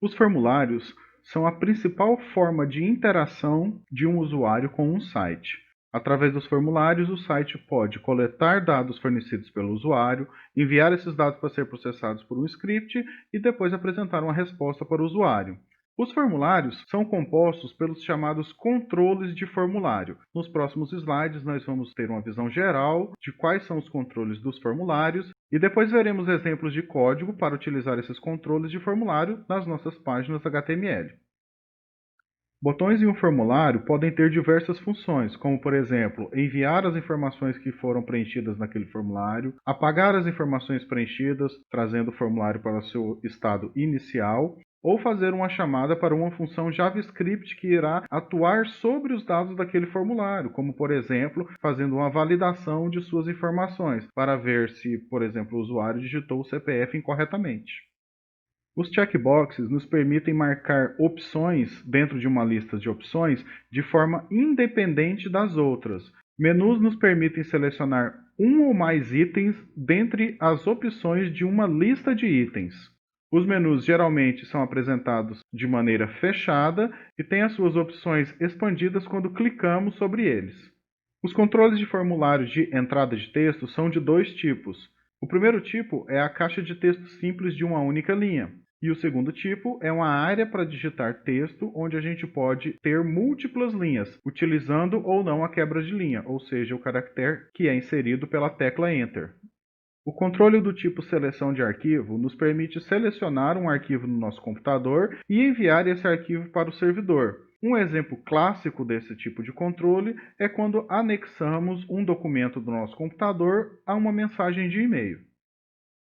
Os formulários são a principal forma de interação de um usuário com um site. Através dos formulários, o site pode coletar dados fornecidos pelo usuário, enviar esses dados para ser processados por um script e depois apresentar uma resposta para o usuário. Os formulários são compostos pelos chamados controles de formulário. Nos próximos slides, nós vamos ter uma visão geral de quais são os controles dos formulários e depois veremos exemplos de código para utilizar esses controles de formulário nas nossas páginas HTML. Botões em um formulário podem ter diversas funções, como, por exemplo, enviar as informações que foram preenchidas naquele formulário, apagar as informações preenchidas, trazendo o formulário para o seu estado inicial, ou fazer uma chamada para uma função JavaScript que irá atuar sobre os dados daquele formulário, como, por exemplo, fazendo uma validação de suas informações, para ver se, por exemplo, o usuário digitou o CPF incorretamente. Os checkboxes nos permitem marcar opções dentro de uma lista de opções de forma independente das outras. Menus nos permitem selecionar um ou mais itens dentre as opções de uma lista de itens. Os menus geralmente são apresentados de maneira fechada e têm as suas opções expandidas quando clicamos sobre eles. Os controles de formulários de entrada de texto são de dois tipos. O primeiro tipo é a caixa de texto simples de uma única linha. E o segundo tipo é uma área para digitar texto, onde a gente pode ter múltiplas linhas, utilizando ou não a quebra de linha, ou seja, o caractere que é inserido pela tecla Enter. O controle do tipo seleção de arquivo nos permite selecionar um arquivo no nosso computador e enviar esse arquivo para o servidor. Um exemplo clássico desse tipo de controle é quando anexamos um documento do nosso computador a uma mensagem de e-mail.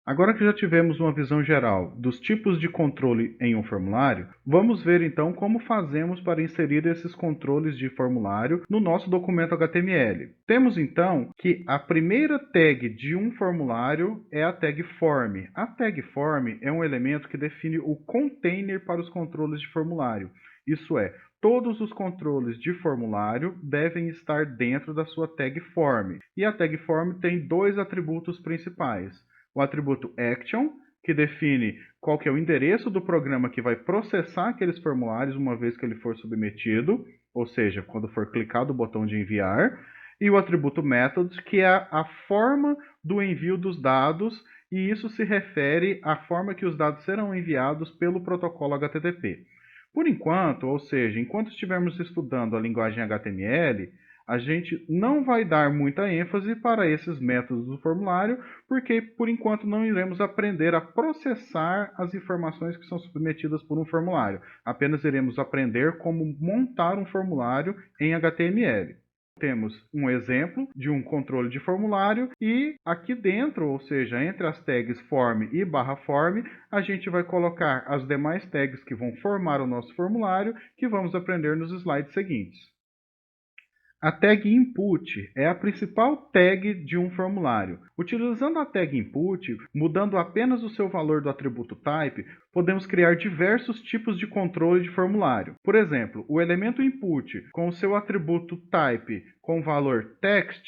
Agora que já tivemos uma visão geral dos tipos de controle em um formulário, vamos ver então como fazemos para inserir esses controles de formulário no nosso documento HTML. Temos então que a primeira tag de um formulário é a tag form. A tag form é um elemento que define o container para os controles de formulário. Isso é, todos os controles de formulário devem estar dentro da sua tag form. E a tag form tem dois atributos principais. O atributo action, que define qual que é o endereço do programa que vai processar aqueles formulários uma vez que ele for submetido, ou seja, quando for clicado o botão de enviar, e o atributo methods, que é a forma do envio dos dados, e isso se refere à forma que os dados serão enviados pelo protocolo HTTP. Por enquanto, ou seja, enquanto estivermos estudando a linguagem HTML, a gente não vai dar muita ênfase para esses métodos do formulário, porque por enquanto não iremos aprender a processar as informações que são submetidas por um formulário. Apenas iremos aprender como montar um formulário em HTML. Temos um exemplo de um controle de formulário e aqui dentro, ou seja, entre as tags form e /form, a gente vai colocar as demais tags que vão formar o nosso formulário, que vamos aprender nos slides seguintes. A tag input é a principal tag de um formulário. Utilizando a tag input, mudando apenas o seu valor do atributo type, podemos criar diversos tipos de controle de formulário. Por exemplo, o elemento input com o seu atributo type com valor text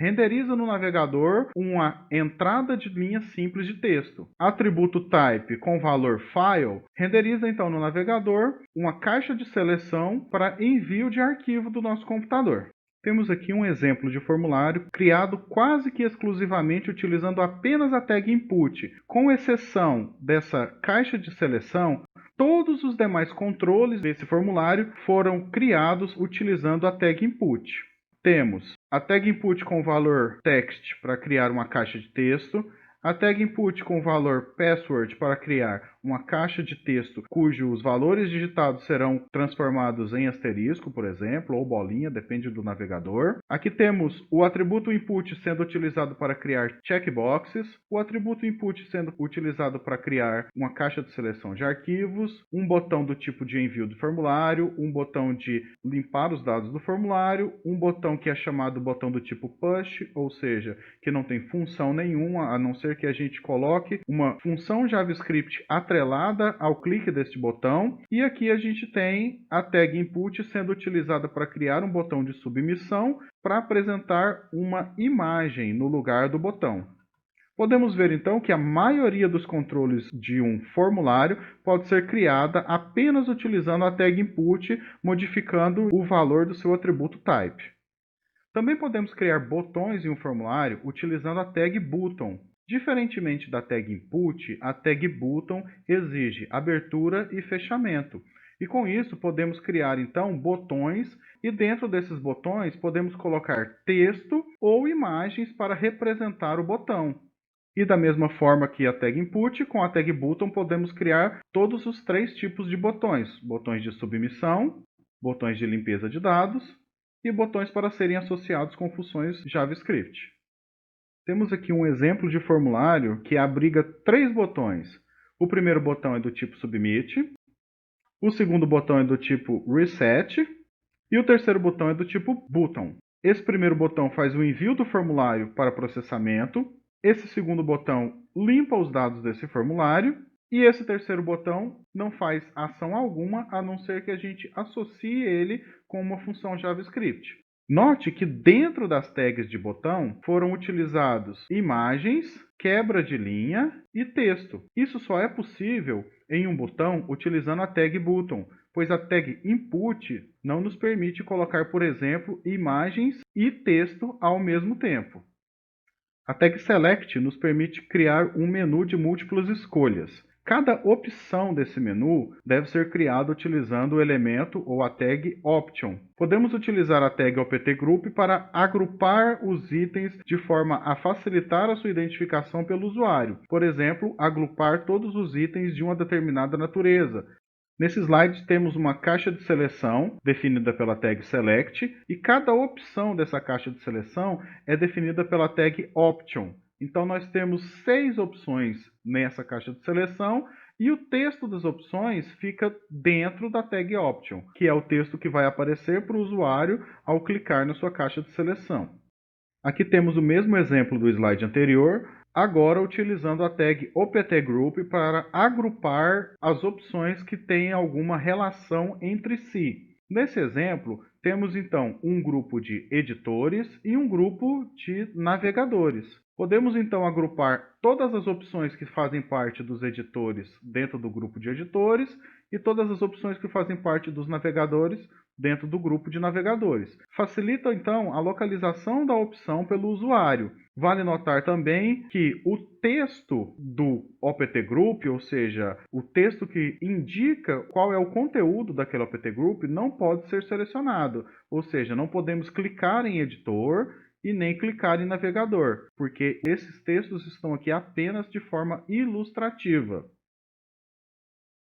renderiza no navegador uma entrada de linha simples de texto. Atributo type com valor file renderiza então no navegador uma caixa de seleção para envio de arquivo do nosso computador. Temos aqui um exemplo de formulário criado quase que exclusivamente utilizando apenas a tag input. Com exceção dessa caixa de seleção, todos os demais controles desse formulário foram criados utilizando a tag input. Temos a tag input com valor text para criar uma caixa de texto, a tag input com valor password para criar uma caixa de texto cujos valores digitados serão transformados em asterisco, por exemplo, ou bolinha, depende do navegador. Aqui temos o atributo input sendo utilizado para criar checkboxes, o atributo input sendo utilizado para criar uma caixa de seleção de arquivos, um botão do tipo de envio do formulário, um botão de limpar os dados do formulário, um botão que é chamado botão do tipo push, ou seja, que não tem função nenhuma, a não ser que a gente coloque uma função JavaScript atrelada ao clique deste botão. E aqui a gente tem a tag input sendo utilizada para criar um botão de submissão para apresentar uma imagem no lugar do botão. Podemos ver então que a maioria dos controles de um formulário pode ser criada apenas utilizando a tag input, modificando o valor do seu atributo type. Também podemos criar botões em um formulário utilizando a tag button. Diferentemente da tag input, a tag button exige abertura e fechamento. E com isso podemos criar então botões e dentro desses botões podemos colocar texto ou imagens para representar o botão. E da mesma forma que a tag input, com a tag button podemos criar todos os três tipos de botões: botões de submissão, botões de limpeza de dados e botões para serem associados com funções JavaScript. Temos aqui um exemplo de formulário que abriga três botões. O primeiro botão é do tipo Submit, o segundo botão é do tipo Reset e o terceiro botão é do tipo Button. Esse primeiro botão faz o envio do formulário para processamento, esse segundo botão limpa os dados desse formulário e esse terceiro botão não faz ação alguma a não ser que a gente associe ele com uma função JavaScript. Note que dentro das tags de botão foram utilizados imagens, quebra de linha e texto. Isso só é possível em um botão utilizando a tag button, pois a tag input não nos permite colocar, por exemplo, imagens e texto ao mesmo tempo. A tag select nos permite criar um menu de múltiplas escolhas. Cada opção desse menu deve ser criada utilizando o elemento ou a tag option. Podemos utilizar a tag opt-group para agrupar os itens de forma a facilitar a sua identificação pelo usuário. Por exemplo, agrupar todos os itens de uma determinada natureza. Nesse slide temos uma caixa de seleção definida pela tag select e cada opção dessa caixa de seleção é definida pela tag option. Então nós temos 6 opções nessa caixa de seleção e o texto das opções fica dentro da tag option, que é o texto que vai aparecer para o usuário ao clicar na sua caixa de seleção. Aqui temos o mesmo exemplo do slide anterior, agora utilizando a tag opt-group para agrupar as opções que têm alguma relação entre si. Nesse exemplo, temos então um grupo de editores e um grupo de navegadores. Podemos então agrupar todas as opções que fazem parte dos editores dentro do grupo de editores e todas as opções que fazem parte dos navegadores dentro do grupo de navegadores. Facilita então a localização da opção pelo usuário. Vale notar também que o texto do opt-group, ou seja, o texto que indica qual é o conteúdo daquele opt-group, não pode ser selecionado. Ou seja, não podemos clicar em editor e nem clicar em navegador, porque esses textos estão aqui apenas de forma ilustrativa.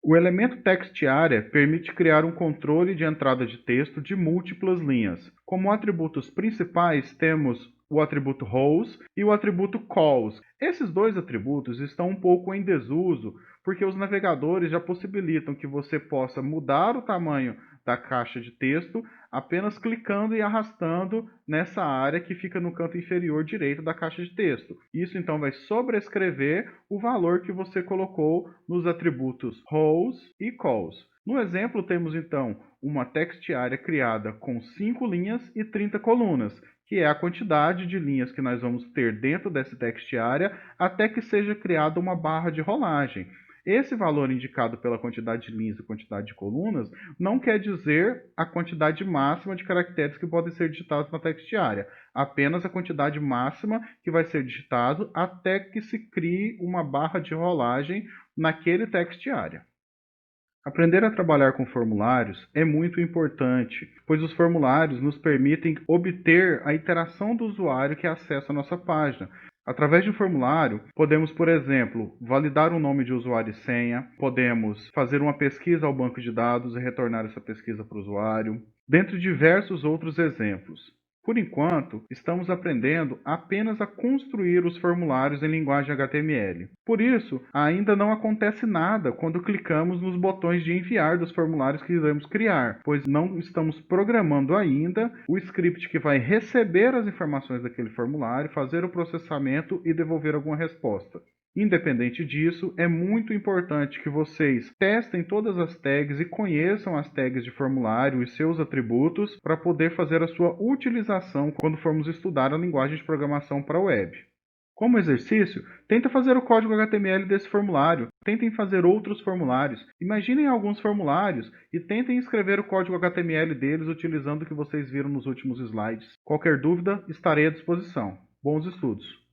O elemento TextArea permite criar um controle de entrada de texto de múltiplas linhas. Como atributos principais, temos o atributo rows e o atributo calls. Esses dois atributos estão um pouco em desuso, porque os navegadores já possibilitam que você possa mudar o tamanho da caixa de texto apenas clicando e arrastando nessa área que fica no canto inferior direito da caixa de texto. Isso então vai sobrescrever o valor que você colocou nos atributos rows e calls. No exemplo temos então uma TextArea criada com 5 linhas e 30 colunas, que é a quantidade de linhas que nós vamos ter dentro dessa TextArea até que seja criada uma barra de rolagem. Esse valor indicado pela quantidade de linhas e quantidade de colunas não quer dizer a quantidade máxima de caracteres que podem ser digitados na TextArea, apenas a quantidade máxima que vai ser digitado até que se crie uma barra de rolagem naquele TextArea. Aprender a trabalhar com formulários é muito importante, pois os formulários nos permitem obter a interação do usuário que acessa a nossa página. Através de um formulário, podemos, por exemplo, validar um nome de usuário e senha, podemos fazer uma pesquisa ao banco de dados e retornar essa pesquisa para o usuário, dentre diversos outros exemplos. Por enquanto, estamos aprendendo apenas a construir os formulários em linguagem HTML. Por isso, ainda não acontece nada quando clicamos nos botões de enviar dos formulários que iremos criar, pois não estamos programando ainda o script que vai receber as informações daquele formulário, fazer o processamento e devolver alguma resposta. Independente disso, é muito importante que vocês testem todas as tags e conheçam as tags de formulário e seus atributos para poder fazer a sua utilização quando formos estudar a linguagem de programação para a web. Como exercício, tenta fazer o código HTML desse formulário, tentem fazer outros formulários, imaginem alguns formulários e tentem escrever o código HTML deles utilizando o que vocês viram nos últimos slides. Qualquer dúvida, estarei à disposição. Bons estudos!